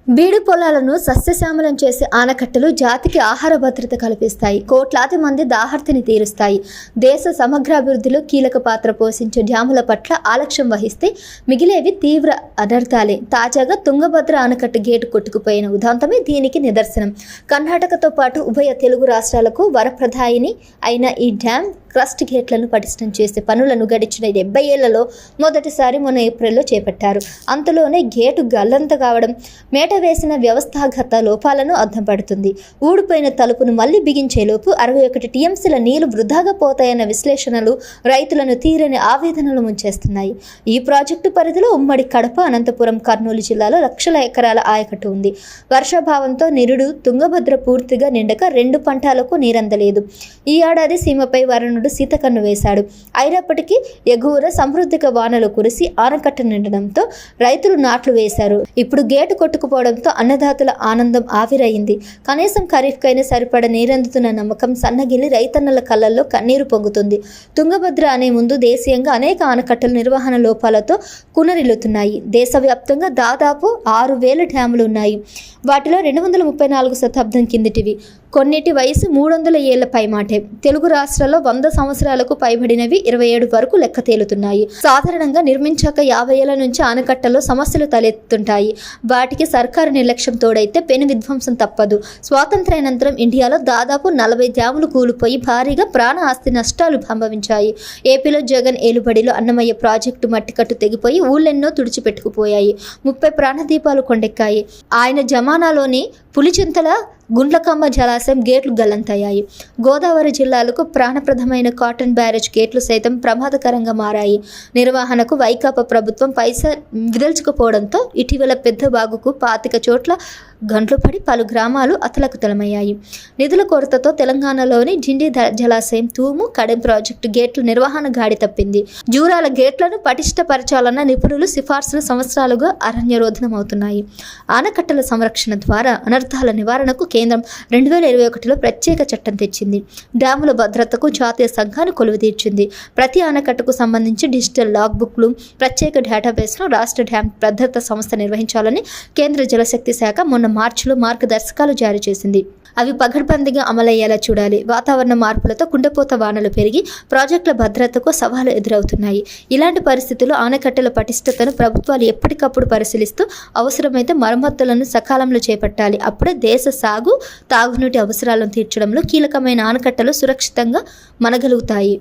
బీడు పొలాలను సస్యశ్యామలం చేసే ఆనకట్టలు జాతికి ఆహార భద్రత కల్పిస్తాయి. కోట్లాది మంది దాహార్తిని తీరుస్తాయి. దేశ సమగ్రాభివృద్ధిలో కీలక పాత్ర పోషించే డ్యాముల పట్ల ఆలక్ష్యం వహిస్తే మిగిలేవి తీవ్ర అనర్థాలే. తాజాగా తుంగభద్ర ఆనకట్ట గేటు కొట్టుకుపోయిన ఉదాంతమే దీనికి నిదర్శనం. కర్ణాటకతో పాటు ఉభయ తెలుగు రాష్ట్రాలకు వరప్రదాయిని అయిన ఈ డ్యామ్ క్రస్ట్ గేట్లను పటిష్టం చేసే పనులను గడిచిన 70 ఏళ్లలో మొదటిసారి మొన్న ఏప్రిల్లో చేపట్టారు. అంతలోనే గేటు గల్లంత కావడం మేట వేసిన వ్యవస్థాగత లోపాలను అద్దం పడుతుంది. ఊడిపోయిన తలుపును మళ్లీ బిగించేలోపు 61 టీఎంసీల నీళ్లు వృధాగా పోతాయన్న విశ్లేషణలు రైతులను తీరని ఆవేదనలు ముంచేస్తున్నాయి. ఈ ప్రాజెక్టు పరిధిలో ఉమ్మడి కడప, అనంతపురం, కర్నూలు జిల్లాలో లక్షల ఎకరాల ఆయకట్టు ఉంది. వర్షాభావంతో నిరుడు తుంగభద్ర పూర్తిగా నిండక 2 పంటలకు నీరందలేదు. ఈ ఏడాది సీమపై వరుణుడు సీతకన్ను వేశాడు. అయినప్పటికీ ఎగువన సమృద్ధిగా వానలు కురిసి ఆనకట్ట నిండడంతో రైతులు నాట్లు వేశారు. ఇప్పుడు గేటు కొట్టుకుపోవడంతో అన్నదాతల ఆనందం ఆవిరైంది. కనీసం ఖరీఫ్కైనా సరిపడ నీరందుతున్న నమ్మకం సన్నగిల్లి రైతన్నల కళ్ళల్లో కన్నీరు పొంగుతుంది. తుంగభద్ర అనే ముందు దేశీయంగా అనేక ఆనకట్టల నిర్వహణ లోపాలతో కునరిల్లుతున్నాయి. దేశవ్యాప్తంగా దాదాపు 6000 డ్యాములు ఉన్నాయి. వాటిలో 234 శతాబ్దం కిందటివి. కొన్నిటి వయసు 300 ఏళ్ల పైమాటే. తెలుగు రాష్ట్రాల్లో 100 సంవత్సరాలకు పైబడినవి 27 వరకు లెక్క తేలుతున్నాయి. సాధారణంగా నిర్మించాక 50 ఏళ్ల నుంచి ఆనకట్టల్లో సమస్యలు తలెత్తుంటాయి. వాటికి సర్కారు నిర్లక్ష్యం తోడైతే పెను విధ్వంసం తప్పదు. స్వాతంత్ర్యానంతరం ఇండియాలో దాదాపు 40 డ్యాములు కూలిపోయి భారీగా ప్రాణ ఆస్తి నష్టాలు సంభవించాయి. ఏపీలో జగన్ ఏలుబడిలో అన్నమయ్య ప్రాజెక్టు మట్టికట్టు తెగిపోయి ఊళ్ళెన్నో తుడిచిపెట్టుకుపోయాయి. 30 ప్రాణదీపాలు కొండెక్కాయి. ఆయన జమానాలోని పులిచింతల గుండ్లకమ్మ జలాశయం గేట్లు గల్లంతయ్యాయి. గోదావరి జిల్లాలకు ప్రాణప్రదమైన కాటన్ బ్యారేజ్ గేట్లు సైతం ప్రమాదకరంగా మారాయి. నిర్వహణకు వైకాపా ప్రభుత్వం పైసా విదల్చుకుపోవడంతో ఇటీవల పెద్ద బాగుకు 25 చోట్ల గంట్లు పడి పలు గ్రామాలు అతలకుతలమయ్యాయి. నిధుల కొరతతో తెలంగాణలోని జిండి జలాశయం, తూము, కడెం ప్రాజెక్టు గేట్లు నిర్వహణ గాడి తప్పింది. జూరాల గేట్లను పటిష్టపరచాలన్న నిపుణులు సిఫార్సులు సంవత్సరాలుగా అరణ్యరోధనమవుతున్నాయి. ఆనకట్టల సంరక్షణ ద్వారా అనర్థాల నివారణకు కేంద్రం 2021లో ప్రత్యేక చట్టం తెచ్చింది. డ్యాముల భద్రతకు జాతీయ సంఘాన్ని కొలువుతీర్చింది. ప్రతి ఆనకట్టకు సంబంధించి డిజిటల్ లాగ్ బుక్లు, ప్రత్యేక డేటాబేస్ను రాష్ట్ర డ్యామ్ భద్రతా సంస్థ నిర్వహించాలని కేంద్ర జలశక్తి శాఖ మొన్న మార్చిలో మార్గదర్శకాలు జారీ చేసింది. అవి పగడ్బందీగా అమలయ్యేలా చూడాలి. వాతావరణ మార్పులతో కుండపోత వానలు పెరిగి ప్రాజెక్టుల భద్రతకు సవాలు ఎదురవుతున్నాయి. ఇలాంటి పరిస్థితుల్లో ఆనకట్టల పటిష్టతను ప్రభుత్వాలు ఎప్పటికప్పుడు పరిశీలిస్తూ అవసరమైతే మరమ్మతులను సకాలంలో చేపట్టాలి. అప్పుడే దేశ సాగు, తాగునీటి అవసరాలను తీర్చడంలో కీలకమైన ఆనకట్టలు సురక్షితంగా మనగలుగుతాయి.